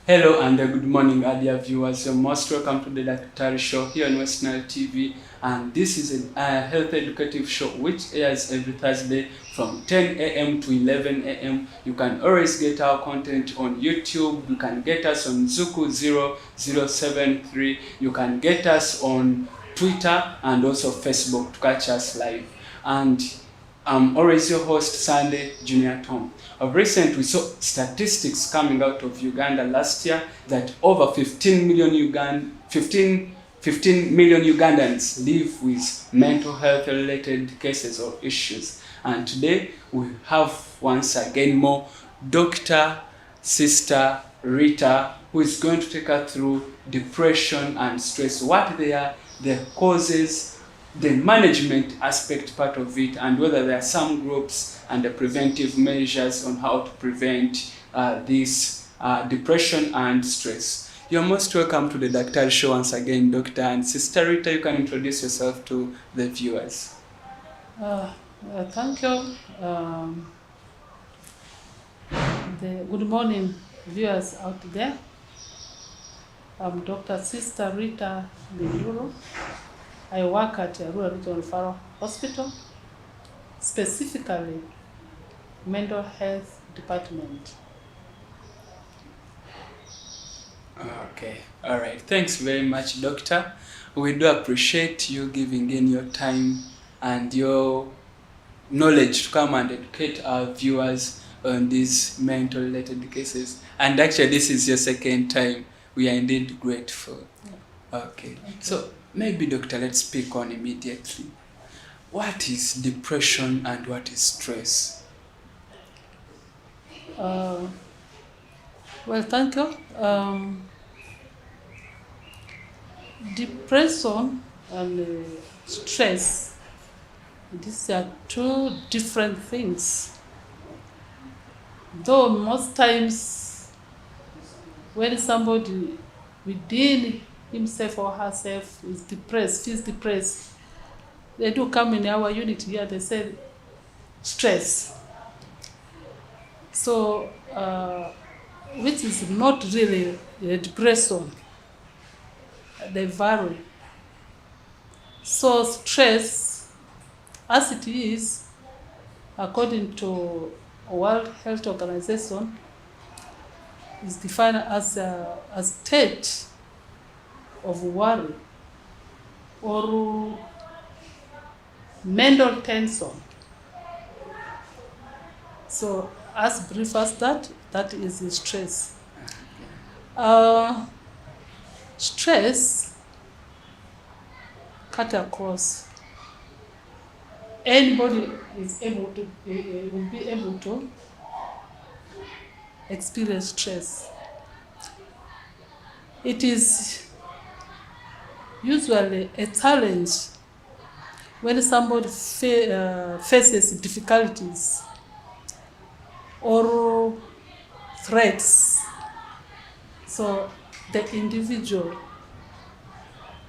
Hello and good morning, dear viewers. You're most welcome to the DAKTARI show here on West Nile TV. And this is a health educative show which airs every Thursday from 10 a.m. to 11 a.m. You can always get our content on YouTube. You can get us on Zuku0073. You can get us on Twitter and also Facebook to catch us live. And I'm always your host, Sunday Junior Tom. Of recent, we saw statistics coming out of Uganda last year that over 15 million Ugandans live with mental health related cases or issues. And today we have once again more Dr. Sister Rita, who is going to take us through depression and stress, what they are, their causes, the management aspect part of it, and whether there are some groups and the preventive measures on how to prevent this depression and stress. You're most welcome to the DAKTARI show once again, Doctor. And Sister Rita, you can introduce yourself to the viewers. Thank you. Good morning, viewers out there. I'm Dr. Sister Rita Binduro. I work at Rural Regional Referral Hospital, specifically mental health department. Okay, all right. Thanks very much, Doctor. We do appreciate you giving in your time and your knowledge to come and educate our viewers on these mental related cases. And actually, this is your second time. We are indeed grateful. Okay. So maybe, Doctor, let's speak on immediately. What is depression and what is stress? Well, thank you. Depression and stress, these are two different things. Though most times when somebody within himself or herself is depressed, feels depressed, they do come in our unit here, they say stress. So, which is not really a depression, they vary. So stress, as it is, according to World Health Organization, is defined as a state of worry or mental tension. So, as brief as that is stress. Stress cut across. Anybody will be able to experience stress. It is usually a challenge when somebody faces difficulties or threats. So the individual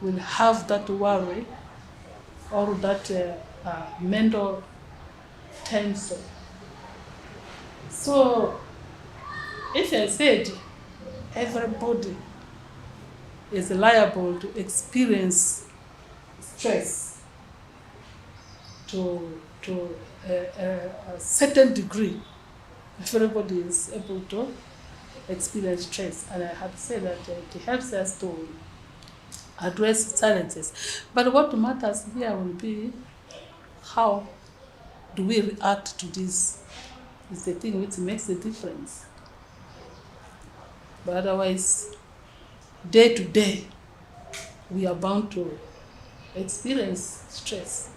will have that worry or that mental tension. So if I said everybody is liable to experience stress to a certain degree, everybody is able to experience stress, and I have said that it helps us to address challenges. But what matters here will be how do we react to this is the thing which makes the difference. But otherwise, day to day, we are bound to experience stress.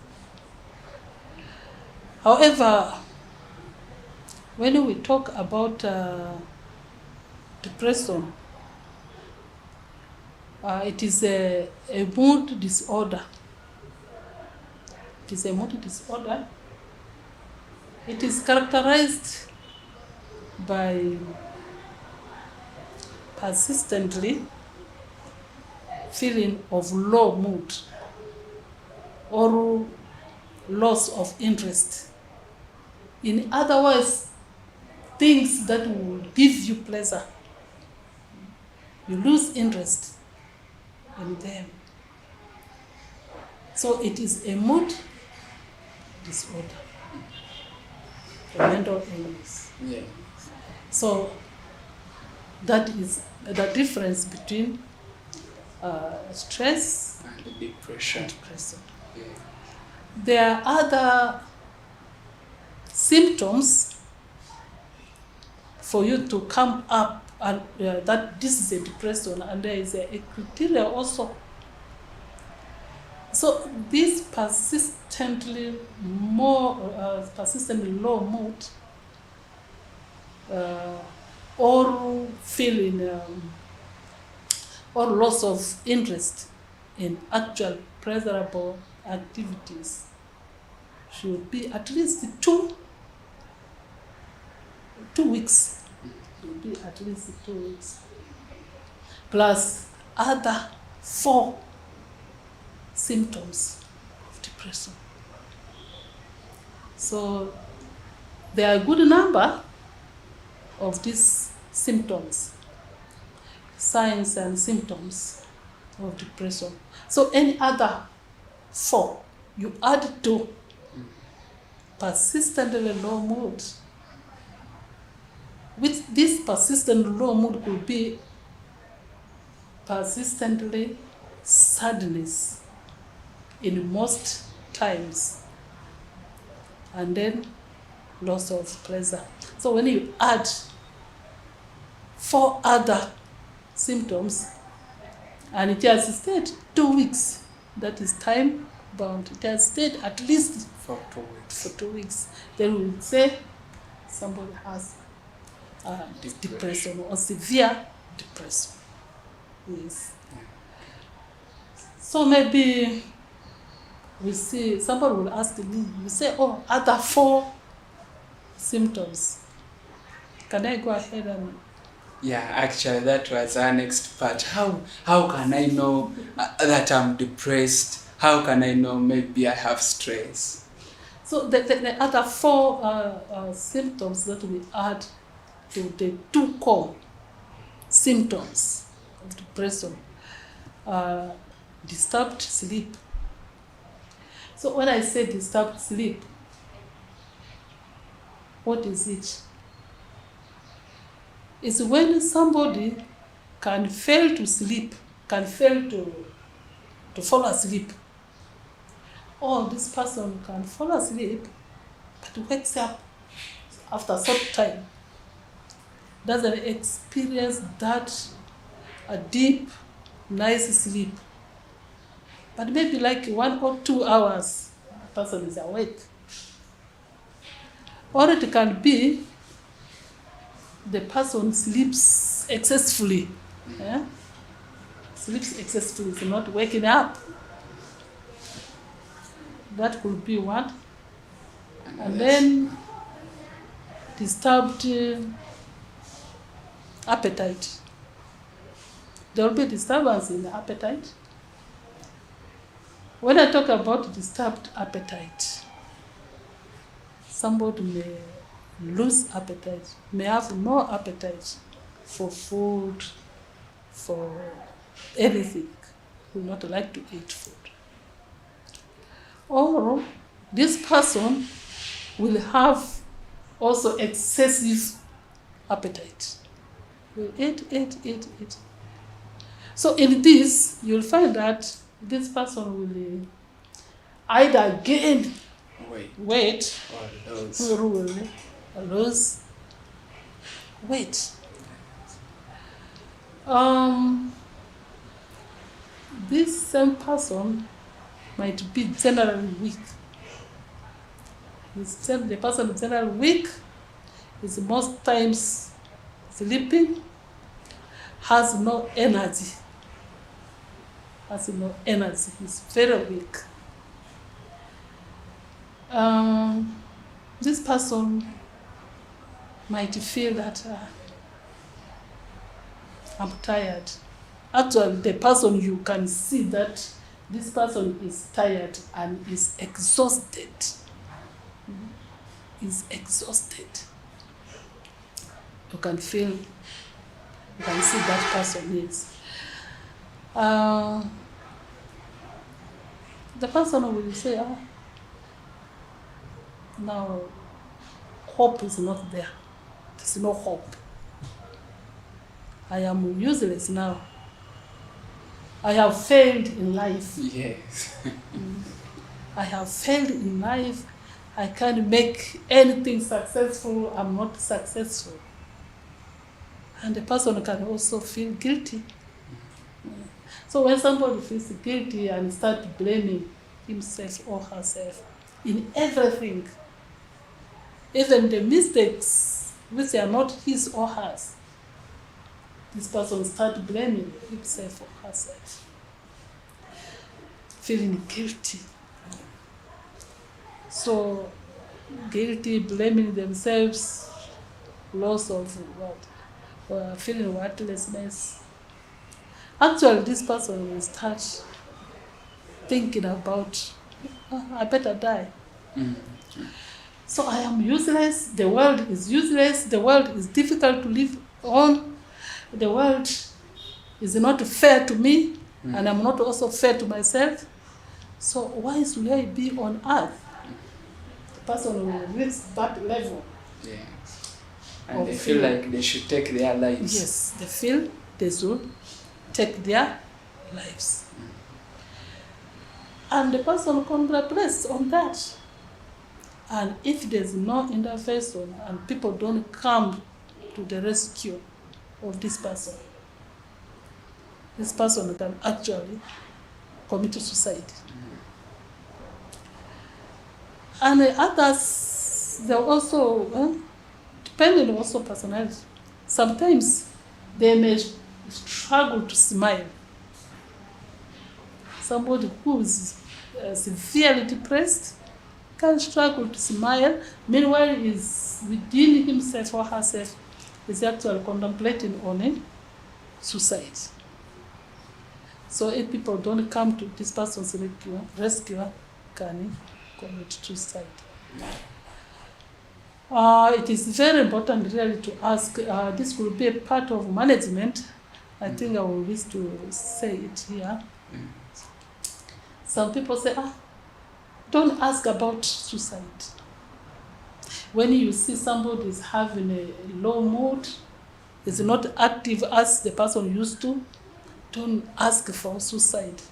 However, when we talk about depression, it is a mood disorder. It is a mood disorder. It is characterized by persistently feeling of low mood or loss of interest. In other words, things that will give you pleasure You lose interest in them. So it is a mood disorder, a mental illness. Yeah. So that is the difference between stress And depression. and depression. Yeah. There are other symptoms for you to come up and that this is a depression, and there is a criteria also. So this persistently low mood, or feeling or loss of interest in actual pleasurable activities should be at least 2 weeks. Should be at least 2 weeks. Plus other 4 symptoms of depression. So there are a good number of these symptoms, signs and symptoms of depression. So any other 4 you add to persistently low mood. With this persistent low mood could be persistently sadness in most times, and then loss of pleasure. So when you add 4 other symptoms, and it has stayed 2 weeks, that is time bound, it has stayed at least For 2 weeks. for 2 weeks, then we would say somebody has depression or severe depression. Yes. So maybe we see, somebody will ask me, you say, oh, other 4 symptoms. Can I go ahead and... Yeah, actually that was our next part. How can I know that I'm depressed? How can I know maybe I have stress? So the other 4 symptoms that we add to the 2 core symptoms of depression are disturbed sleep. So when I say disturbed sleep, what is it? It's when somebody can fail to sleep, can fail to fall asleep. Or this person can fall asleep but wakes up after a short time, doesn't experience that a deep, nice sleep. But maybe like 1 or 2 hours, the person is awake. Or it can be the person sleeps excessively. Yeah? Sleeps excessively, is not waking up. That could be one. And then disturbed appetite. There will be disturbance in the appetite. When I talk about disturbed appetite, somebody may lose appetite, may have no appetite for food, for anything, will not like to eat food. Or this person will have also excessive appetite. Will eat. So in this, you'll find that this person will either gain weight or will lose weight. This same person might be generally weak. The person is generally weak, is most times sleeping, has no energy. He's very weak. This person might feel that I'm tired. Actually, the person, you can see that this person is tired and is exhausted. You can feel You can see that person is. The person will say, now hope is not there. There's no hope. I am useless now. I have failed in life. Yes. I have failed in life. I can't make anything successful. I'm not successful. And the person can also feel guilty. So when somebody feels guilty and starts blaming himself or herself in everything, even the mistakes which are not his or hers, this person starts blaming himself or herself, feeling guilty. So guilty, blaming themselves, loss of what, feeling worthlessness. Actually, this person will start thinking about, I better die. So I am useless, the world is useless, the world is difficult to live on, the world is not fair to me, and I'm not also fair to myself. So why should I be on earth? The person will reach that level. Yes. And they feel like they should take their lives. Yes, they feel they should take their lives. And the person contemplates on that. And if there's no intervention and people don't come to the rescue of this person can actually commit suicide. And others, they're also, depending also personality, sometimes they may struggle to smile. Somebody who is severely depressed can struggle to smile, meanwhile is within himself or herself is actually contemplating on a suicide. So if people don't come to this person's rescue can commit suicide. It is very important really to ask, this will be a part of management. I think I will wish to say it here. Some people say, don't ask about suicide. When you see somebody is having a low mood, is not active as the person used to, don't ask for suicide.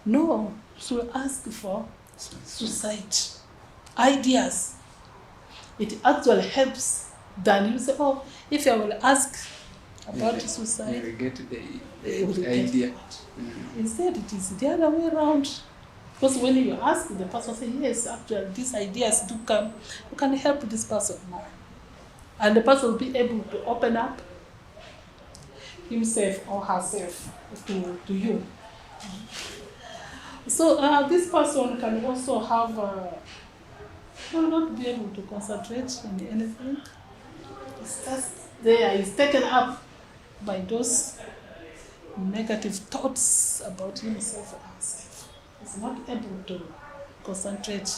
No, you should ask for suicide ideas. It actually helps than you say, if I will ask about suicide, you will get the idea. Instead, it is the other way around. Because when you ask, the person says, yes, actually, these ideas do come. You can help this person now. And the person will be able to open up himself or herself to you. So this person can also have, will not be able to concentrate on anything. It's just there, is taken up by those negative thoughts about himself or herself. Is not able to concentrate.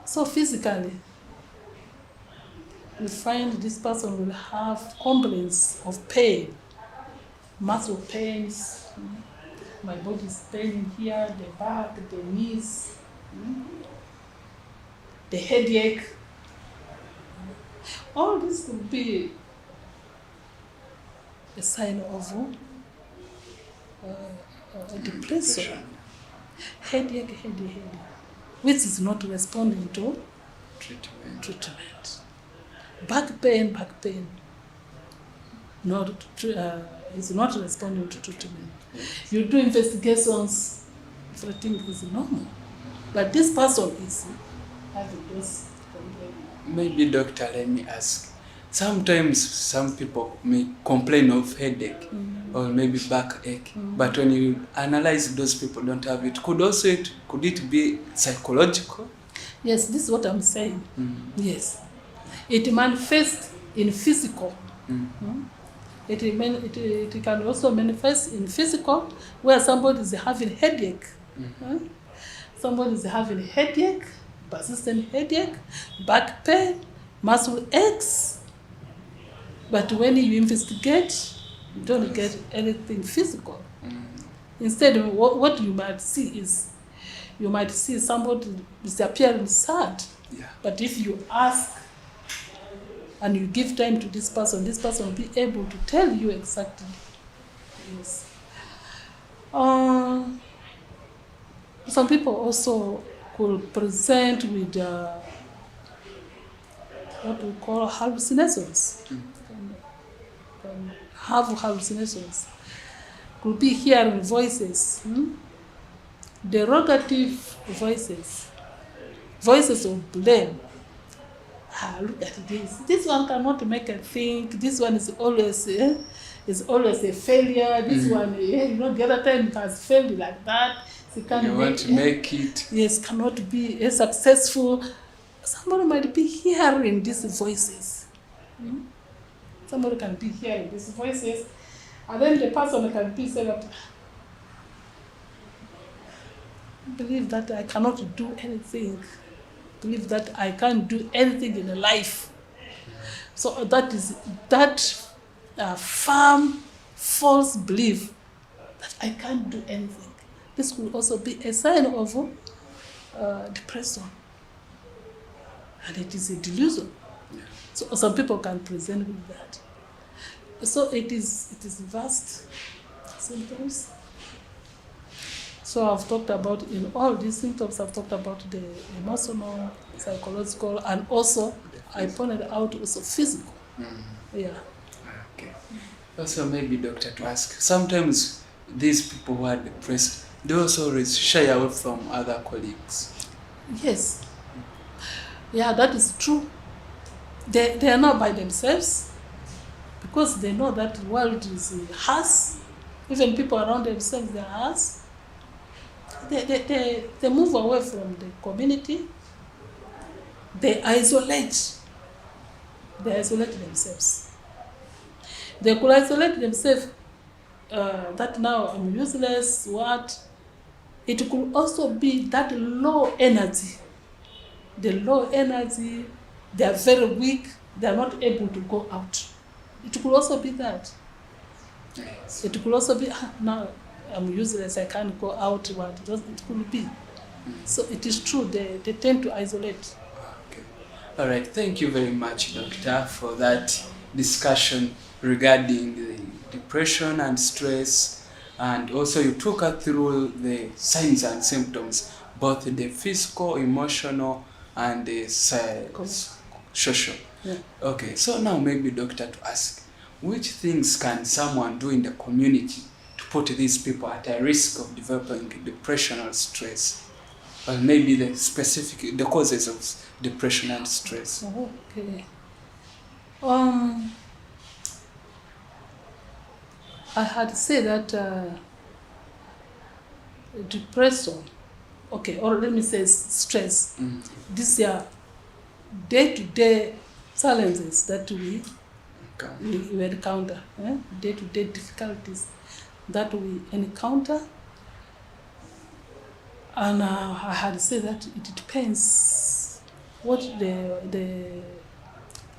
So physically, we find this person will have complaints of pain, muscle pains. My body is paining here, the back, the knees, the headache. All this could be a sign of depression, headache, which is not responding to treatment. Back pain, is not responding to treatment. You do investigations, everything is normal, but this person is having this complaint. Maybe, doctor, let me ask. Sometimes some people may complain of headache or maybe backache, but when you analyze, those people don't have it. Could it be psychological? Yes, this is what I'm saying. Yes, it manifests in physical. It can also manifest in physical, where somebody is having headache. Somebody is having headache, persistent headache, back pain, muscle aches. But when you investigate, you don't get anything physical. Instead, what you might see is, you might see somebody is appearing sad. Yeah. But if you ask and you give time to this person will be able to tell you exactly. Yes. Some people also could present with what we call hallucinations. Have hallucinations. Could be hearing voices, derogative voices, voices of blame. Look at this. This one cannot make a think. This one is always a failure. This one, the other time it has failed like that. So You want to make it. Yes, cannot be successful. Somebody might be hearing these voices. Somebody can be hearing these voices, and then the person can be saying that, believe that I cannot do anything. Believe that I can't do anything in life. So that is firm, false belief that I can't do anything. This could also be a sign of depression, and it is a delusion. Yeah. So some people can present with that. So it is vast symptoms. So I've talked about, in all these symptoms, I've talked about the emotional, psychological, and also I pointed out also physical. Yeah. Okay. Also, maybe, doctor, to ask, sometimes these people who are depressed, they also shy away from other colleagues. Yes. Yeah, that is true. They are not by themselves, because they know that the world is harsh. Even people around themselves, they are harsh. They move away from the community. They isolate. They isolate themselves. They could isolate themselves, that now I'm useless, what? It could also be that low energy. The low energy, they are very weak, they are not able to go out. It could also be that. Yes. It could also be, now I'm useless, I can't go out. What it could be. So it is true, they tend to isolate. Okay. All right. Thank you very much, doctor, for that discussion regarding the depression and stress, and also you took us through the signs and symptoms, both the physical, emotional, and the social. Yeah. Okay. So now maybe, doctor, to ask, which things can someone do in the community to put these people at a risk of developing depression or stress? Or maybe the causes of depression and stress. Okay. I had said that depression, okay, or let me say stress. These are day-to-day challenges that we encounter, day-to-day difficulties that we encounter. And I had said that it depends what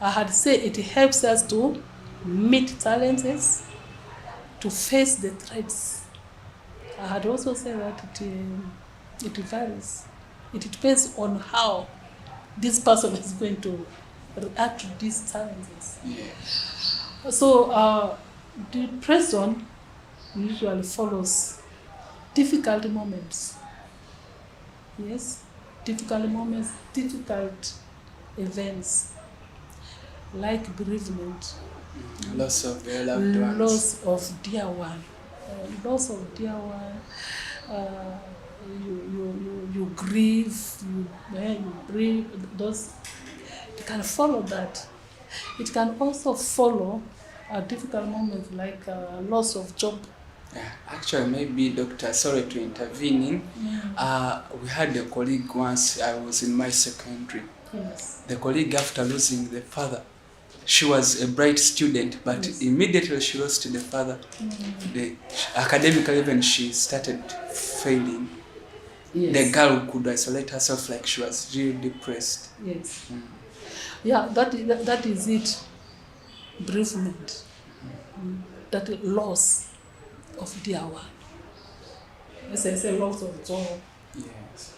I had said it helps us to meet challenges, to face the threats. I had also said that it varies. It depends on how this person is going to react to these challenges. Yes. So depression usually follows difficult moments. Yes, difficult moments, difficult events, like bereavement, Loss of their loved ones. loss of dear one, you grieve, you grieve. Those, it can follow that. It can also follow a difficult moment like loss of job. Yeah, actually, maybe, doctor, sorry to intervene. We had a colleague once, I was in my secondary. Yes. The colleague, after losing the father, she was a bright student, but Yes. immediately she lost the father. Academically, even she started failing. Yes. The girl could isolate herself, like she was really depressed. Yes. Yeah, that is it. bereavement, that loss of dear one. As I say, loss of job. Yes.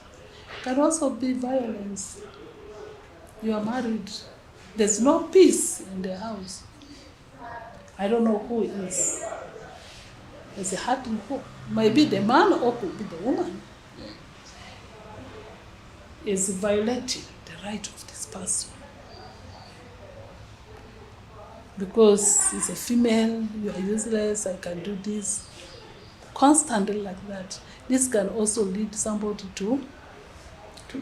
Can also be violence. You are married. There's no peace in the house. I don't know who is. There's a hurting who. Maybe the man or could be the woman is violating the right of this person. Because he's a female, you are useless, I can do this. Constantly like that. This can also lead somebody to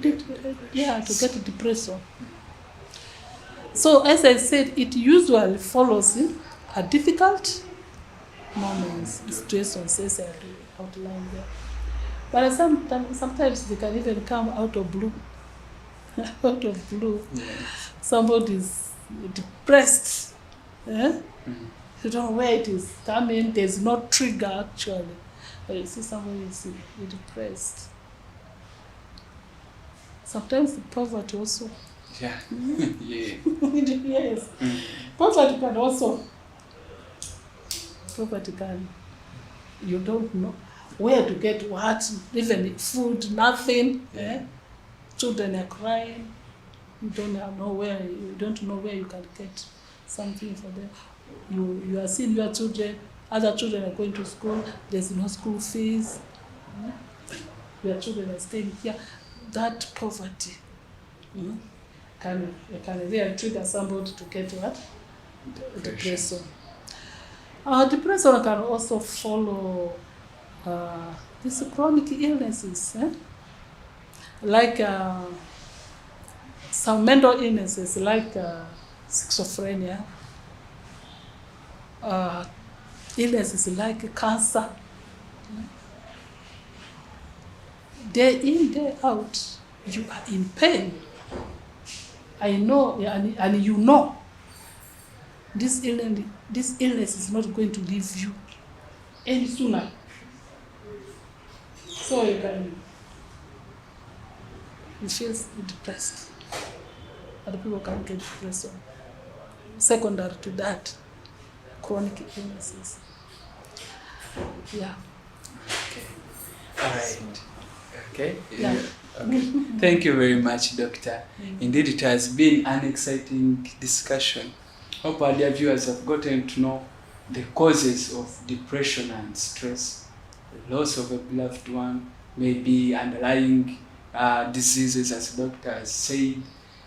get depression. So as I said, it usually follows a difficult moments, situations, as I outlined there. But sometimes they can even come out of blue. Out of blue. Yes. Somebody is depressed. You don't know where it is coming. There's no trigger actually. But you see somebody is depressed. Sometimes the poverty also. Yeah. Yeah. Yes. Poverty can also. You don't know where to get what, even food, nothing. Yeah. Children are crying. You don't know where you can get something for them. You are seeing your children, other children are going to school, there's no school fees. Your children are staying here. That poverty can really trigger somebody to get what? Depression. Depression can also follow these chronic illnesses, like some mental illnesses like schizophrenia, illnesses like cancer. Day in, day out, you are in pain. I know, and you know, this illness is not going to leave you any sooner. So you feel depressed. Other people can get depression. Secondary to that, chronic illnesses. Yeah. Okay. All right. Okay. Yeah. Okay. Thank you very much, Doctor. Indeed, it has been an exciting discussion. Hope our dear viewers have gotten to know the causes of depression and stress. The loss of a beloved one, maybe underlying diseases, as the doctor has said,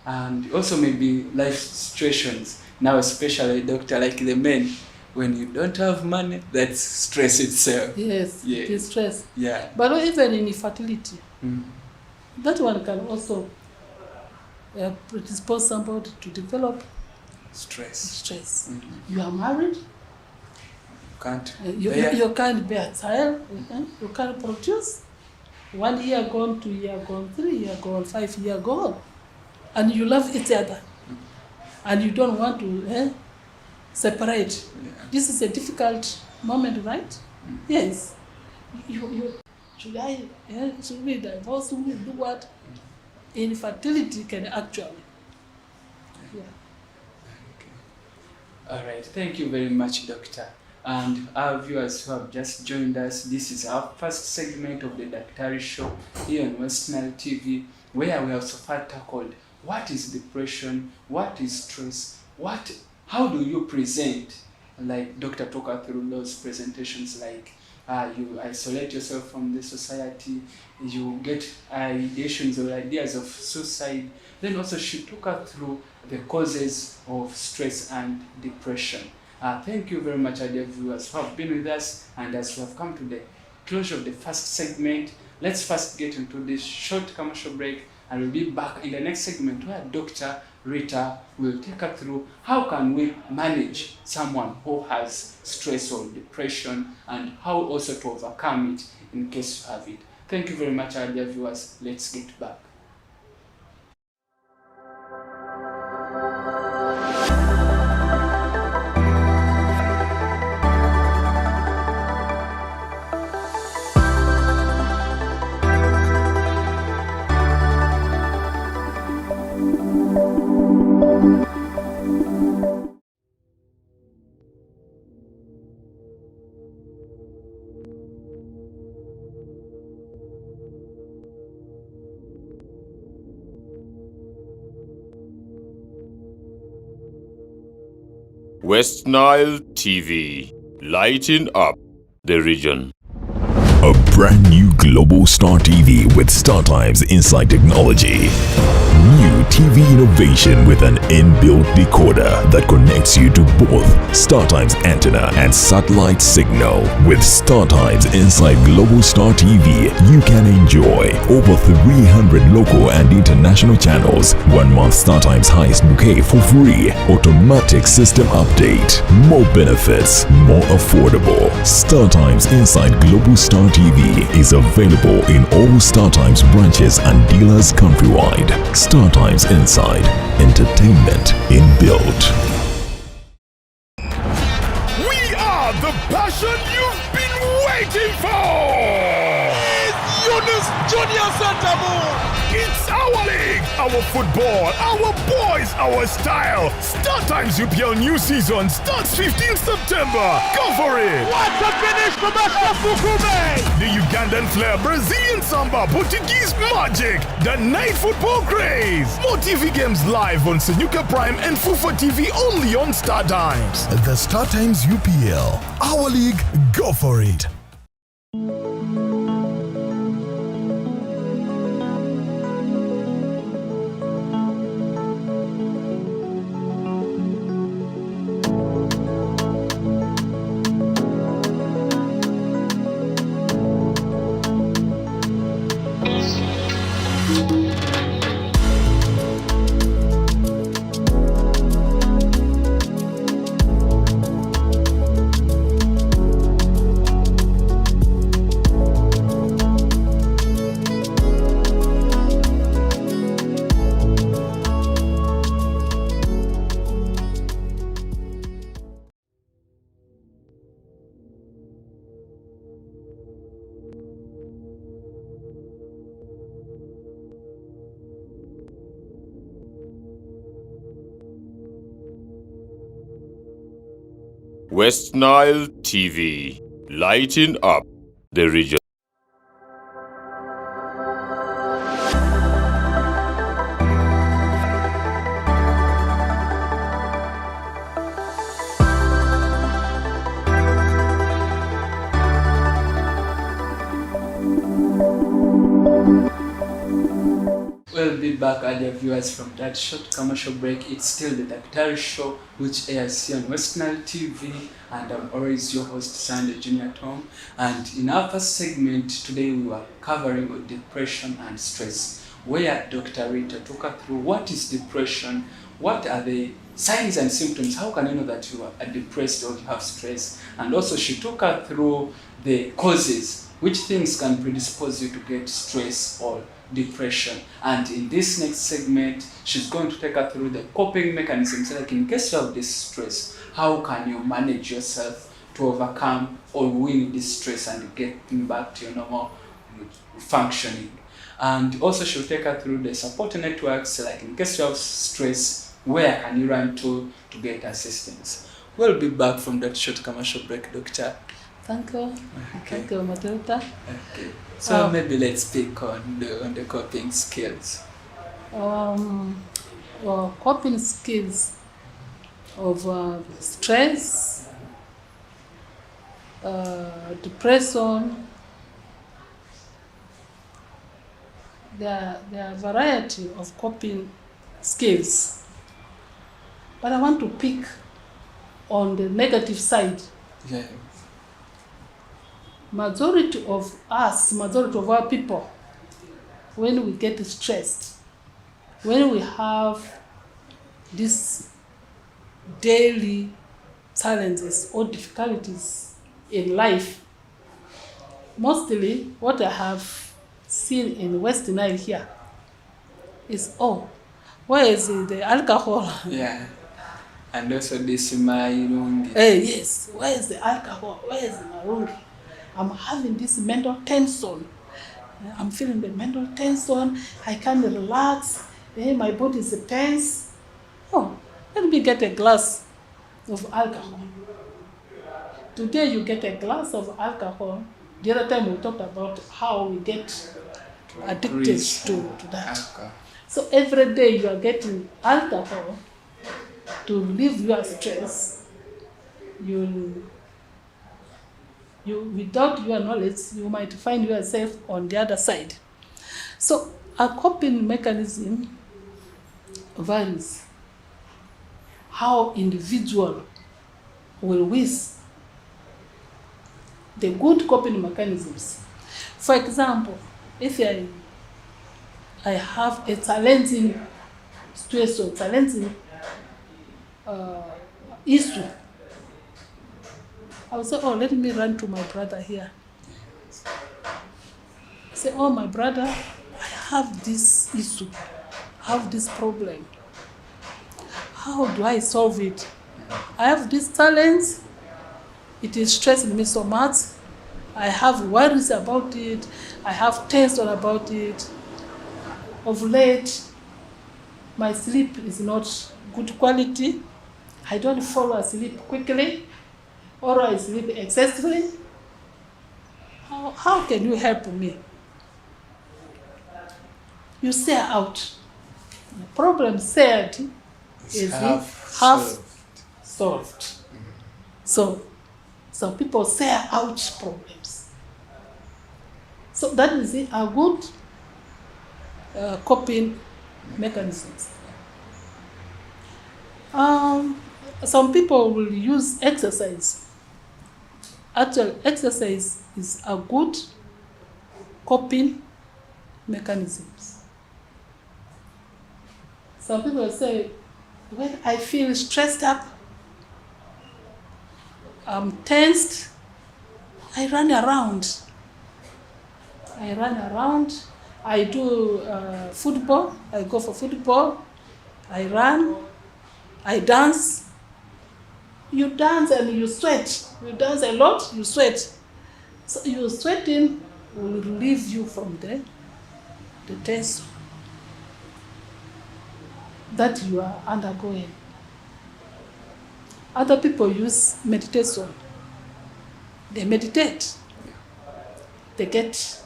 and also maybe life situations. Now, especially, doctor, like the men, when you don't have money, that's stress itself. Yes, it is stress. Yeah. But even in infertility, that one can also predispose somebody to develop stress. You are married. You can't bear a child. You can't produce. 1 year gone, 2 year gone, 3 year gone, 5 year gone, and you love each other, and you don't want to separate. Yeah. This is a difficult moment, right? Yes. Should we divorce? Should we do what? Infertility can actually. Yeah. Okay. All right. Thank you very much, Doctor. And our viewers who have just joined us, this is our first segment of the DAKTARI show here on West Nile TV, where we have so far tackled what is depression, what is stress, how do you present, like Dr. took us through those presentations, like you isolate yourself from the society, you get ideations or ideas of suicide. Then also she took us through the causes of stress and depression. Thank you very much, dear viewers, who have been with us. And as we have come to the closure of the first segment, let's first get into this short commercial break, and we'll be back in the next segment where Dr. Rita will take us through how can we manage someone who has stress or depression, and how also to overcome it in case you have it. Thank you very much, dear viewers. Let's get back. West Nile TV, lighting up the region. A brand new Global Star TV with StarTimes Inside Technology. New TV innovation with an inbuilt decoder that connects you to both StarTimes antenna and satellite signal. With StarTimes Inside Global Star TV, you can enjoy over 300 local and international channels, 1 month StarTimes highest bouquet for free, automatic system update, more benefits, more affordable. StarTimes Inside Global Star TV is available in all StarTimes branches and dealers countrywide. StarTimes Inside, entertainment inbuilt. We are the passion you've been waiting for! Yunus Junior Santamu! It's our league, our football, our boys, our style. StarTimes UPL new season starts 15th September. Go for it! What a finish from Ashraf Bukume! The Ugandan flair, Brazilian samba, Portuguese magic, the night football craze. More TV games live on Senyuka Prime and Fufa TV only on StarTimes. The StarTimes UPL, our league, go for it. West Nile TV, lighting up the region. We'll be back, other viewers, from that short commercial break. It's still the DAKTARI show, which airs here on West Nile TV, and I'm always your host, Sunday Junior Tom. And in our first segment today, we were covering depression and stress, where Dr. Rita took us through what is depression, what are the signs and symptoms, how can you know that you are depressed or you have stress, and also she took us through the causes, which things can predispose you to get stress or depression. And in this next segment, she's going to take us through the coping mechanisms, like in case you have this stress, how can you manage yourself to overcome or win this stress and get back to your normal functioning. And also she'll take us through the support networks, like in case you have stress, where can you run to get assistance. We'll be back from that short commercial break, Doctor. Thank you. Okay. Thank you, Matilda. Okay. So maybe let's speak on the coping skills. Coping skills of stress, depression. There are a variety of coping skills, but I want to pick on the negative side. Yeah. Majority of our people, when we get stressed, when we have these daily challenges or difficulties in life, mostly what I have seen in West Nile here is, where is the alcohol? Yeah. And also this marungi. Yes, where is the alcohol? Where is the marungi? I'm having this mental tension. I'm feeling the mental tension. I can't relax. My body is tense. Let me get a glass of alcohol. Today you get a glass of alcohol. The other time we talked about how we get addicted to that. Alcohol. So every day you are getting alcohol to relieve your stress. you without your knowledge, you might find yourself on the other side. So a coping mechanism varies how individual will use the good coping mechanisms. For example, if I have a challenging situation, challenging issue, I will say, oh, let me run to my brother here. Say, oh, my brother, I have this issue, I have this problem. How do I solve it? I have this challenge. It is stressing me so much. I have worries about it. I have tension about it. Of late, my sleep is not good quality. I don't fall asleep quickly, or I sleep excessively. How can you help me? You say out. The problem said is half solved. So some people say out problems. So that is a good coping mechanisms. Some people will use exercise. Actually, exercise is a good coping mechanisms. Some people say, when I feel stressed up, I'm tensed, I run around. I do football, I go for football, I run, I dance. You dance and you sweat. You dance a lot, you sweat. So your sweating will relieve you from the tension that you are undergoing. Other people use meditation. They meditate. They get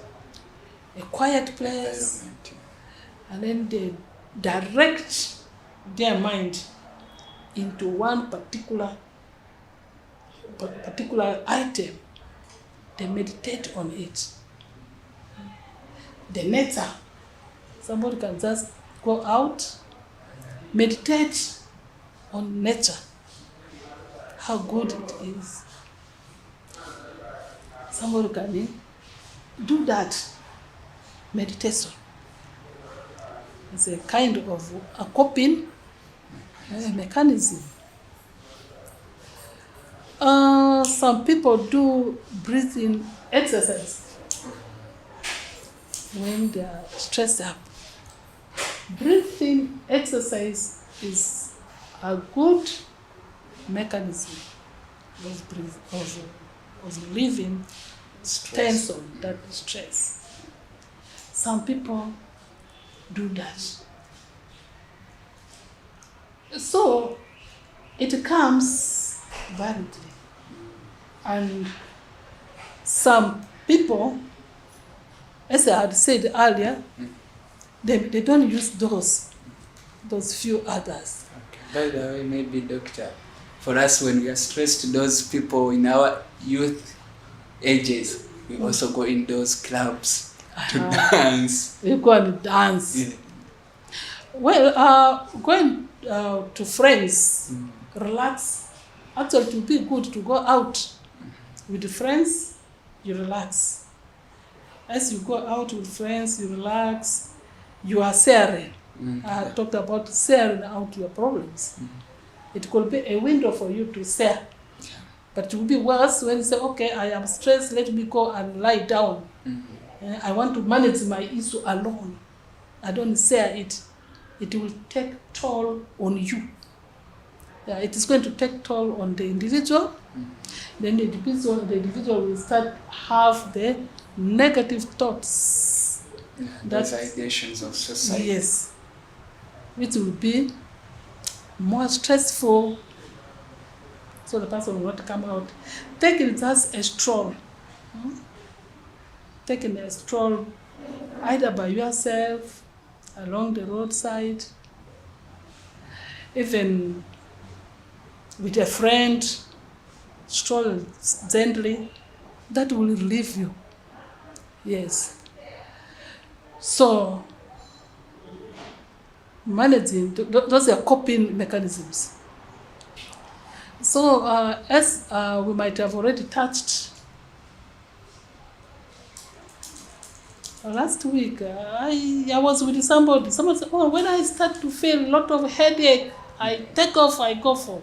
a quiet place and then they direct their mind into one particular item. They meditate on it. The nature. Somebody can just go out, meditate on nature, how good it is. Somebody can do that meditation. It's a kind of a coping mechanism. Some people do breathing exercise when they are stressed up. Breathing exercise is a good mechanism of relieving tension, that stress. Some people do that. So it comes variedly. And some people, as I had said earlier, they don't use those few others. Okay. By the way, maybe doctor, for us when we are stressed, those people in our youth ages, we also go in those clubs to dance. We go and dance. Yeah. Well, going to friends, relax. Actually, it would be good to go out with friends, you relax. As you go out with friends, you relax, you are sharing. I talked about sharing out your problems. It could be a window for you to share. Yeah. But it will be worse when you say, okay, I am stressed, let me go and lie down. I want to manage my issue alone. I don't share it. It will take toll on you. Yeah, it is going to take toll on the individual. Then the individual will start have the negative thoughts. Those ideations of society. Yes. Which will be more stressful. So the person will not come out. Taking just a stroll. Taking a stroll either by yourself, along the roadside, even with a friend, stroll gently, that will relieve you. Yes. So, managing, those are coping mechanisms. So, as we might have already touched, last week I was with somebody. Someone said, "Oh, when I start to feel a lot of headache, I take off. I go for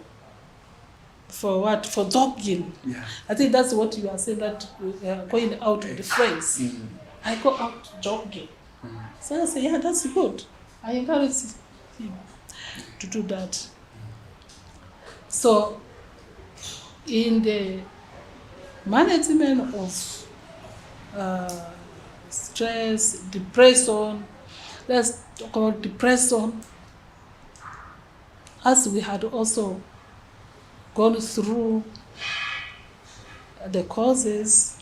what? For jogging." Yeah. I think that's what you are saying. That going out with friends. I go out jogging. So I say, yeah, that's good. I encourage him to do that. So, in the management of stress, depression, let's talk about depression, as we had also gone through the causes,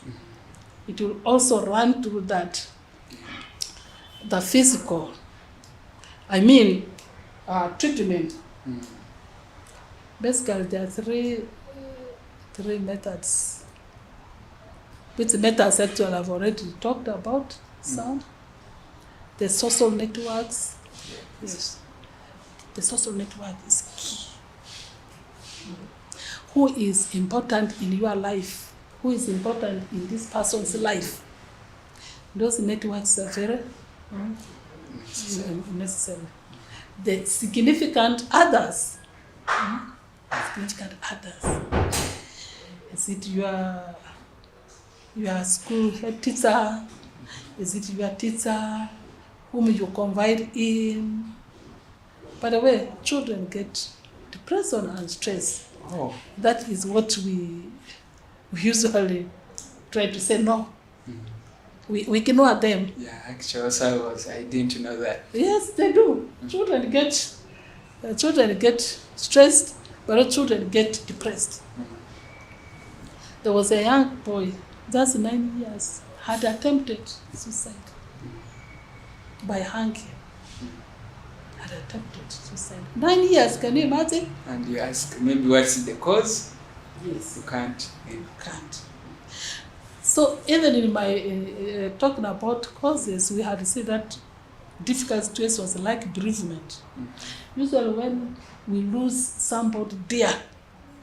it will also run through that. The physical, treatment. Basically, there are three methods. Which methods actually I've already talked about some. The social networks. Yes. The social network is key. Who is important in your life? Who is important in this person's life? Those networks are very necessary. The significant others. Significant others. Is it your school head teacher? Is it your teacher whom you confide in? By the way, children get depression and stress. Oh. That is what we usually try to say no. We ignore them. Yeah, actually, I didn't know that. Yes, they do. Children get stressed, but children get depressed. There was a young boy, just 9 years, had attempted suicide by hanging. Had attempted suicide. 9 years, can you imagine? And you ask, maybe what's the cause? Yes. You can't. You can't. So even in my talking about causes, we had to say that difficult situations like bereavement. Usually when we lose somebody dear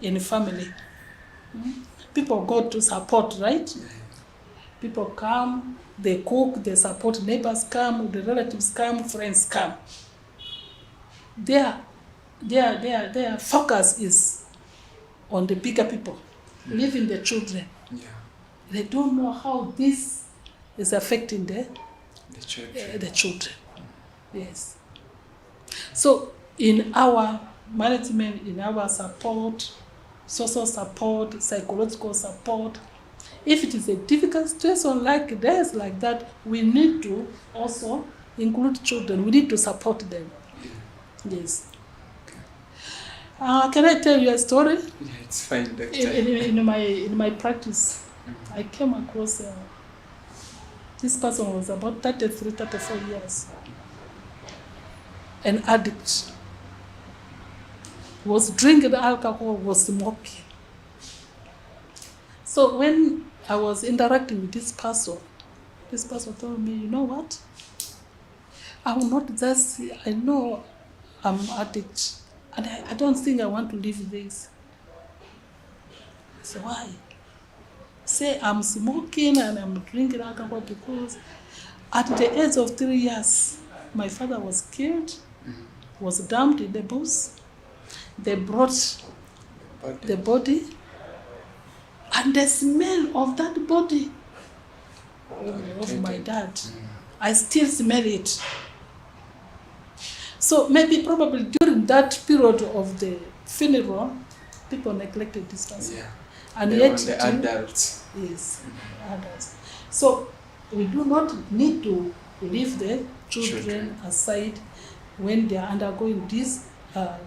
in a family, people go to support, right? People come, they cook, they support, neighbors come, the relatives come, friends come. Their focus is on the bigger people, leaving the children. Yeah. They don't know how this is affecting the children. Yes. So in our management, in our support, social support, psychological support, if it is a difficult situation like this, like that, we need to also include children. We need to support them. Yes. Can I tell you a story? Yeah, it's fine, Doctor. In my practice, I came across this person was about 33, 34 years. An addict. Was drinking alcohol, was smoking. So when I was interacting with this person told me, you know what? I will not just, I know I'm addict, and I don't think I want to live this. So why? Say I'm smoking and I'm drinking alcohol because at the age of 3 years, my father was killed, was dumped in the bush. They brought the body, and the smell of that body of my dad, I still smell it. So probably during that period of the funeral, people neglected this person. Yeah. And they yet the adults. Yes, adults. So we do not need to leave the children aside when they are undergoing these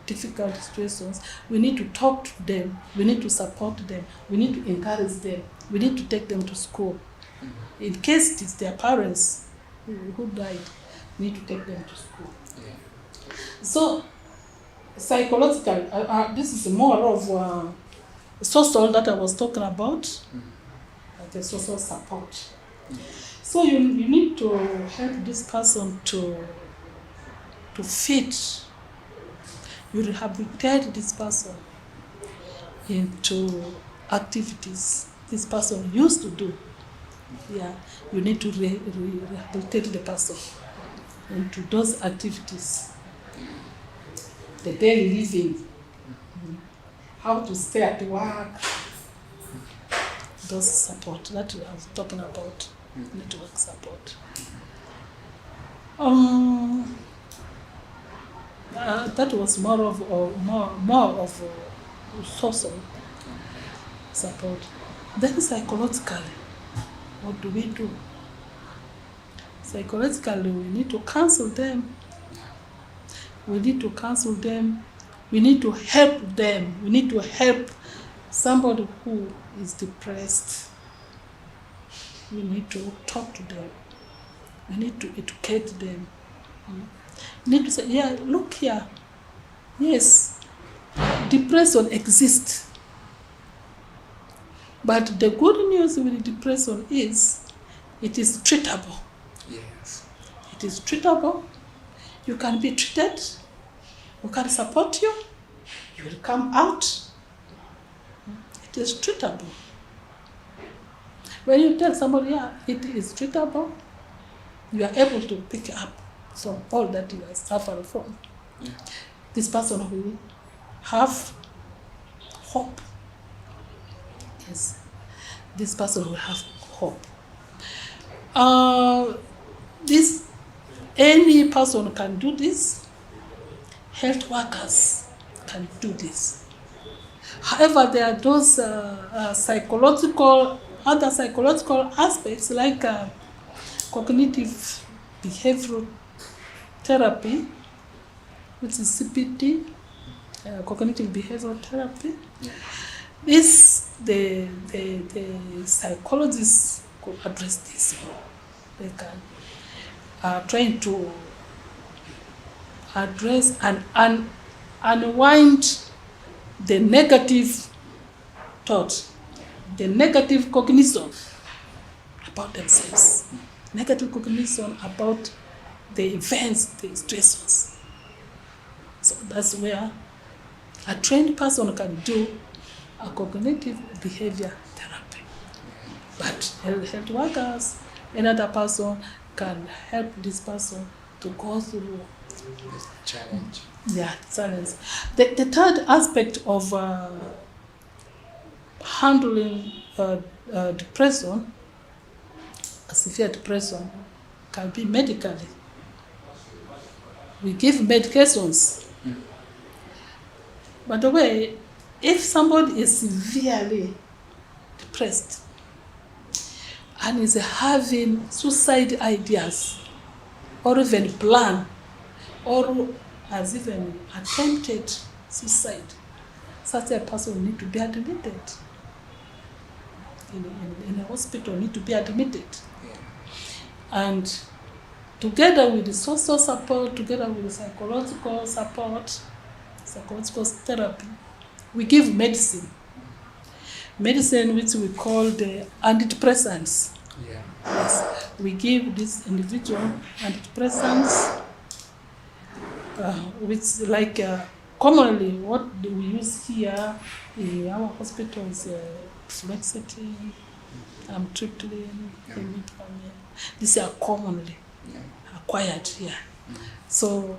difficult situations. We need to talk to them. We need to support them. We need to encourage them. We need to take them to school. In case it is their parents who died, we need to take them to school. Yeah. So psychological, this is more of social that I was talking about, the social support. So you need to help this person to fit. You rehabilitate this person into activities this person used to do. Yeah, you need to rehabilitate the person into those activities. The daily living, how to stay at work, those support that I was talking about, network support. That was more of social support. Then psychologically, what do we do? Psychologically, we need to counsel them. We need to counsel them. We need to help them. We need to help somebody who is depressed. We need to talk to them. We need to educate them. We need to say, yeah, look here. Yes, depression exists. But the good news with depression is it is treatable. Yes. It is treatable. You can be treated. We can support you. You will come out. It is treatable. When you tell somebody, yeah, it is treatable, you are able to pick up from all that you are suffering from. Yeah. This person will have hope. Yes, this person will have hope. Any person can do this. Health workers can do this. However, there are those other psychological aspects like cognitive behavioral therapy, which is CBT, cognitive behavioral therapy. Yeah. The psychologists could address this. They can trying to address and unwind the negative thought, the negative cognition about themselves, negative cognition about the events, the stressors. So that's where a trained person can do a cognitive behavior therapy. But health workers, another person can help this person to go through Challenge. challenge. The third aspect of handling depression, severe depression, can be medically. We give medications. By the way, if somebody is severely depressed and is having suicide ideas, or even plan, or has even attempted suicide, such a person will need to be admitted in a hospital, need to be admitted. Yeah. And together with the social support, together with the psychological support, psychological therapy, we give medicine which we call the antidepressants. Yeah. Yes, we give this individual antidepressants, which like commonly what we use here in our hospitals, fluoxetine, amitriptyline, imipramine. These are commonly acquired here. So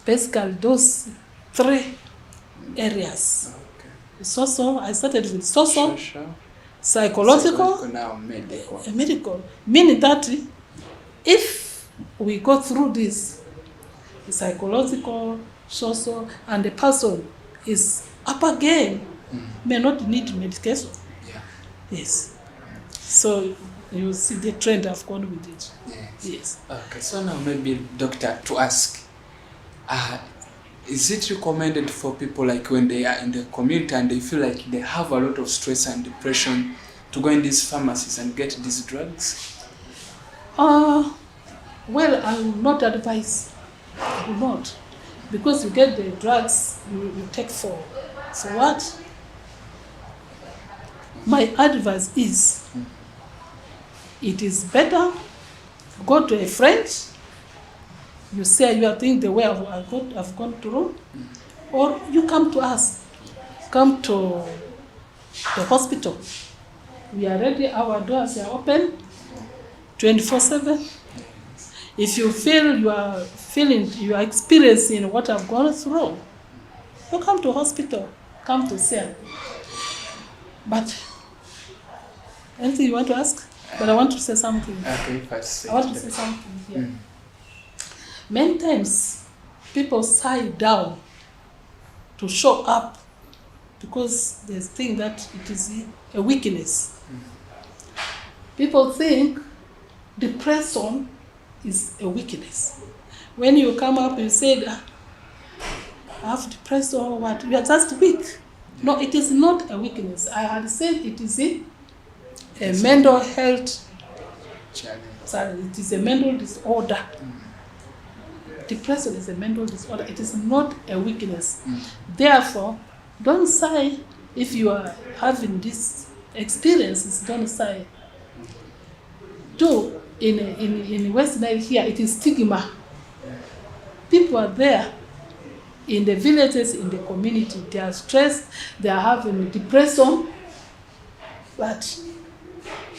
basically those three areas. Okay. Social, I started with social, Social, psychological, now medical. medical, meaning that if we go through this, the psychological, social, and the person is up again, may not need medication. Yeah. Yes. So you see the trend I've gone with it. Yes. Yes. Okay, so now maybe doctor to ask, is it recommended for people like when they are in the community and they feel like they have a lot of stress and depression to go in these pharmacies and get these drugs? Well, I will not advise. I will not. Because you get the drugs you take for what? My advice is, it is better go to a friend, you say you are thinking the way I've gone through, or you come to us, come to the hospital. We are ready, our doors are open 24/7. If you feel you are experiencing what I've gone through, you come to hospital, come to see. But anything you want to ask? But I want to say something. Okay, first. I want to say something here. Many times, people sigh down to show up because they think that it is a weakness. People think depression is a weakness. When you come up, you say, I have depression or what? You are just weak. No, it is not a weakness. I had said it is a mental health challenge. Sorry, it is a mental disorder. Depression is a mental disorder. It is not a weakness. Therefore, don't sigh if you are having these experiences. Don't sigh. Though in West Nile here, it is stigma. People are there in the villages, in the community. They are stressed. They are having depression. But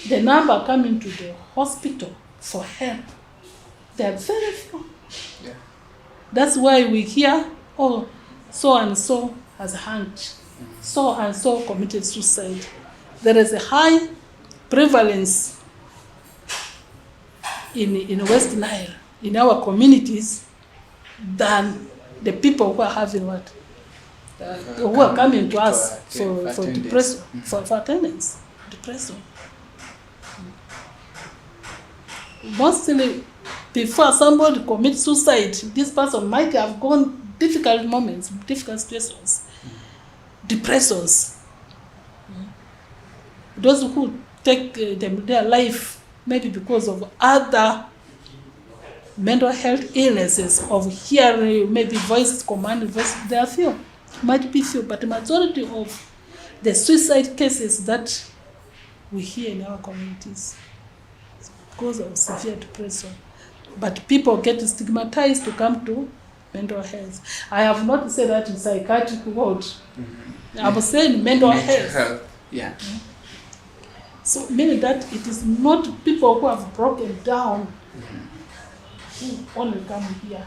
the number coming to the hospital for help, they are very few. Yeah. That's why we hear, oh, so and so has hanged, so and so committed suicide. There is a high prevalence in West Nile, in our communities, than the people who are having what? Who are coming to us for depression, for attendance, depression. Mostly, before somebody commits suicide, this person might have gone difficult moments, difficult situations, depressions. Those who take their life maybe because of other mental health illnesses, of hearing maybe voices, command voices, there are few, might be few, but the majority of the suicide cases that we hear in our communities is because of severe depression. But people get stigmatized to come to mental health. I have not said that in psychiatric world. I'm saying mental health. Yeah. So meaning that it is not people who have broken down who only come here.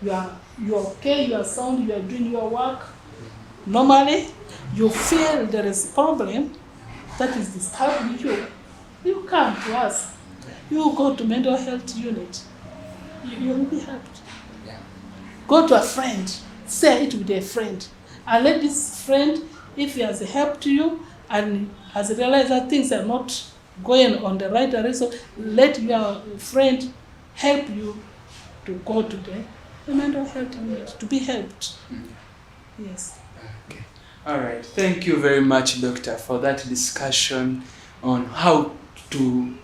You are okay, you are sound, you are doing your work. Normally, you feel there is a problem that is disturbing you. You come to us. You go to mental health unit. You will be helped. Yeah. Go to a friend. Say it with a friend. And let this friend, if he has helped you and has realized that things are not going on the right direction, let your friend help you to go to the mental health unit to be helped. Yes. Okay. All right. Thank you very much, Doctor, for that discussion on how to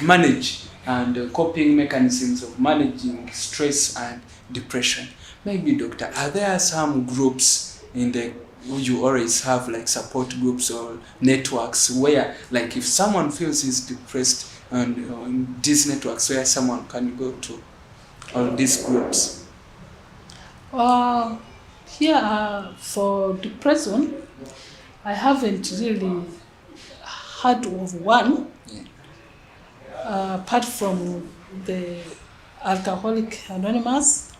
manage and coping mechanisms of managing stress and depression. Maybe, Doctor, are there some groups in the you always have, like support groups or networks where, like, if someone feels he's depressed, and these networks where someone can go to, all these groups? Here for depression, I haven't really heard of one. Apart from the Alcoholic Anonymous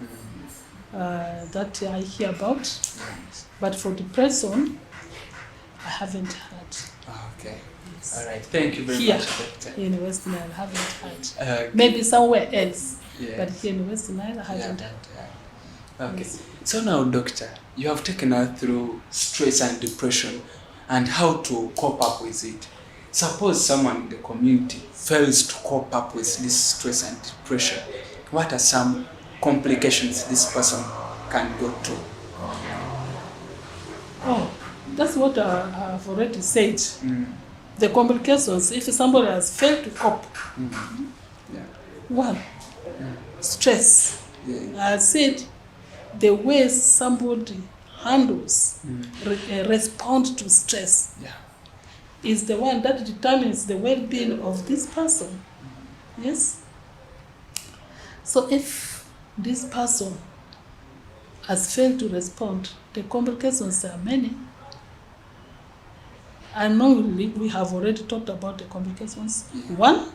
that I hear about. But for depression, I haven't heard. Okay. Yes. All right. Thank you very much, Doctor. Here in West Nile, I haven't heard. Okay. Maybe somewhere else. Yeah. But here in West Nile, I haven't heard. Okay. Yes. So now, Doctor, you have taken us through stress and depression and how to cope up with it. Suppose someone in the community fails to cope up with this stress and depression. What are some complications this person can go through? Oh, that's what I've already said. The complications, if somebody has failed to cope. Yeah. One, stress. Yeah. I said the way somebody handles, respond to stress. Yeah. is the one that determines the well-being of this person. Yes? So if this person has failed to respond, the complications are many. And normally we have already talked about the complications. One,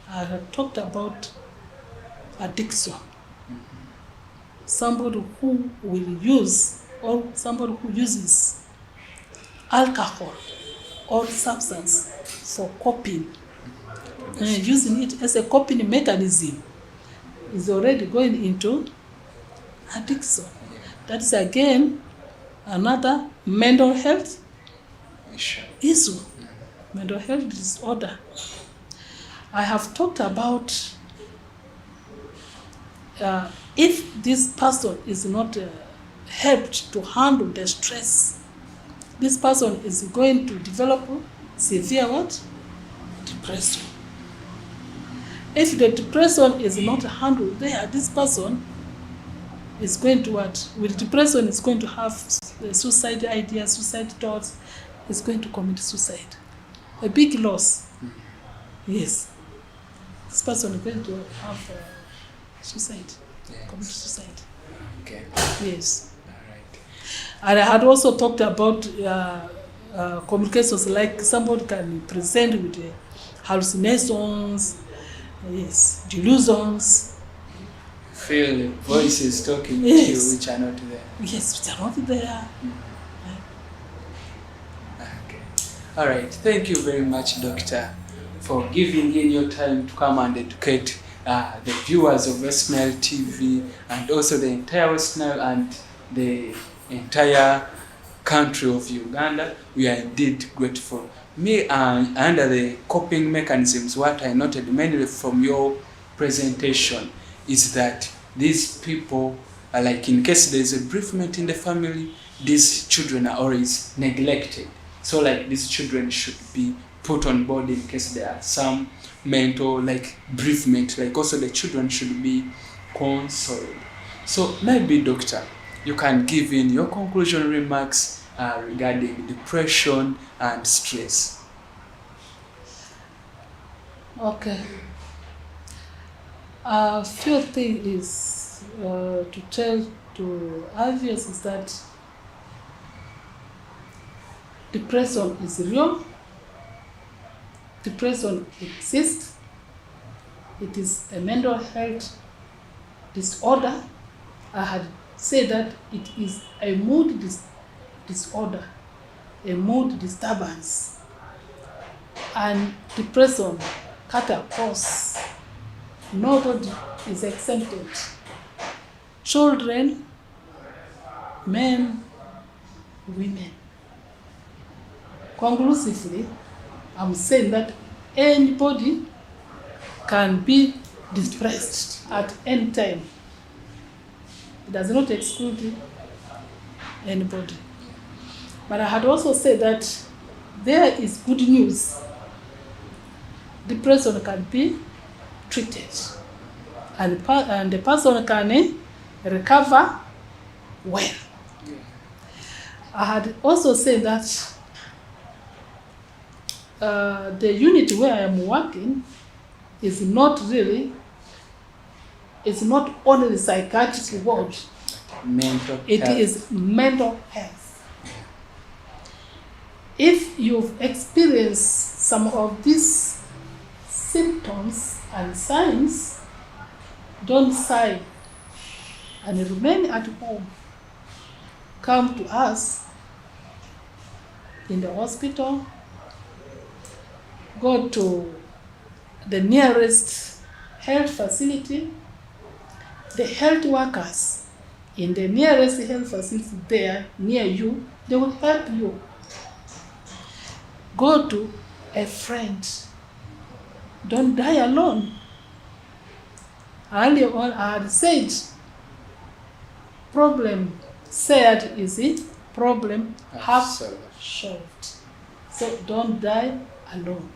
I have talked about addiction. Somebody who will use, or somebody who uses alcohol or substance for coping, using it as a coping mechanism, is already going into addiction. That is again another mental health issue, mental health disorder. I have talked about if this person is not helped to handle the stress, this person is going to develop severe what? Depression. If the depression is not handled there, this person is going to what? With depression, is going to have suicide ideas, suicide thoughts, is going to commit suicide. A big loss. Yes. This person is going to have suicide, commit suicide. Okay. Yes. All right. And I had also talked about communications, like somebody can present with hallucinations, yes, delusions. Feel voices talking to Yes. you which are not there. Yes, which are not there. Okay. All right. Thank you very much, Doctor, for giving in your time to come and educate the viewers of West Nile TV and also the entire West Nile and the entire country of Uganda. We are indeed grateful. Me, under the coping mechanisms, what I noted mainly from your presentation is that these people are like, in case there is a bereavement in the family, these children are always neglected. So like these children should be put on board in case there are some mental like bereavement, like also the children should be consoled. So maybe, Doctor, you can give in your conclusion remarks regarding depression and stress. Okay. Few thing is to tell to obvious is that depression is real. Depression exists. It is a mental health disorder. I had said that it is a mood disorder, a mood disturbance. And depression cut across. Nobody is exempted. Children, men, women. Conclusively, I'm saying that anybody can be depressed at any time. It does not exclude anybody. But I had also said that there is good news. Depression can be treated, and the person can recover well. I had also said that the unit where I am working is not only psychiatric ward. Mental It health. is mental health. If you've experienced some of these symptoms and signs, don't sigh and remain at home. Come to us in the hospital. Go to the nearest health facility. The health workers in the nearest health facility there near you, they will help you. Go to a friend. Don't die alone. Earlier on, I had said, problem shared is it, problem half solved. So don't die alone.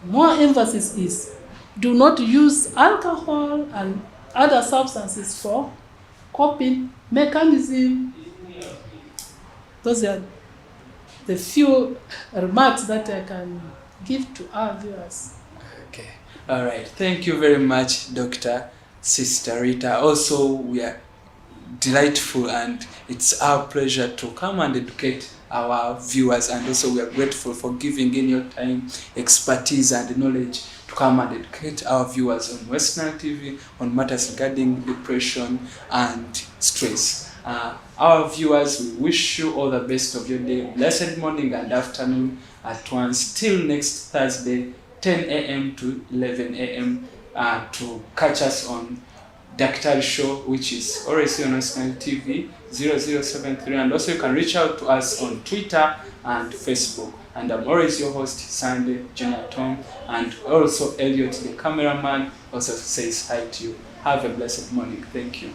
More emphasis is, do not use alcohol and other substances for coping mechanism. Those are the few remarks that I can give to our viewers. Okay. All right. Thank you very much, Dr. Sister Rita. Also, we are delightful and it's our pleasure to come and educate our viewers, and also we are grateful for giving in your time, expertise and knowledge to come and educate our viewers on Western TV on matters regarding depression and stress. Our viewers, we wish you all the best of your day, blessed morning and afternoon at once, till next Thursday 10 a.m. to 11 a.m. To catch us on DAKTARI show, which is always on Western TV 0073, and also you can reach out to us on Twitter and Facebook. And I'm always your host, Sunday Junior Tom, and also Elliot, the cameraman, also says hi to you. Have a blessed morning. Thank you.